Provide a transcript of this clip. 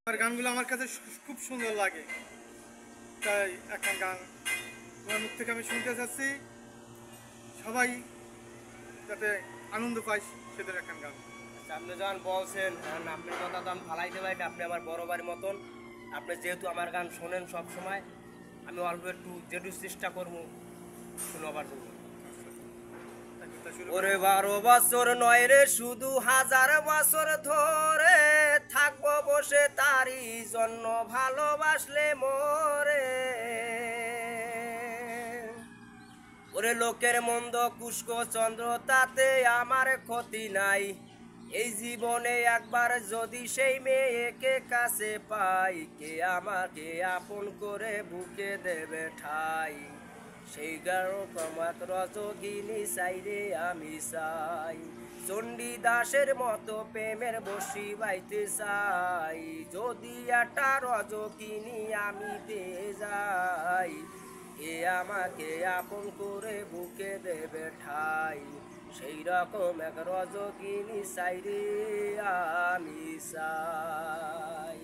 আর গানগুলো আমার কাছে খুব সুন্দর লাগে, তাই একটা গান তোমার মুখ থেকে আমি শুনতে চাচ্ছি, সবাই যাতে আনন্দ পায় সেদের একটা গান। আচ্ছা, আপনি যখন বলছেন আপনার কথা তো আমি ফালাইতে পারি না, আপনি আমার বড় ভাইয়ের মতন। আপনি যেহেতু আমার গান শোনেন সব সময়, আমি অল্প একটু যেটু চেষ্টা করবো শোনাবার জন্য। ওরে 12 বছর নয় রে, শুধু 1000 বছর ধরে থাকবো বসে তারই জন্য, ভালোবাসলে মোরে। ওরে লোকের মন্দ কুষ্ক চন্দ্র তাতে আমার ক্ষতি নাই, এই জীবনে একবার যদি সেই মেয়েকে কাছে পাই, কে আমাকে আপন করে বুকে দেবে ঠাই। সেই রকম এক রজগিনী চাইরে আমি চাই, চণ্ডীদাসের মতো প্রেমের বসি বাইতে চাই, যদি একটা রজগিনী আমি পেয়ে যাই, এ আমাকে আপন করে বুকে দেবে ঠাই। সেই রকম এক রজগিনী চাইরে আমি চাই।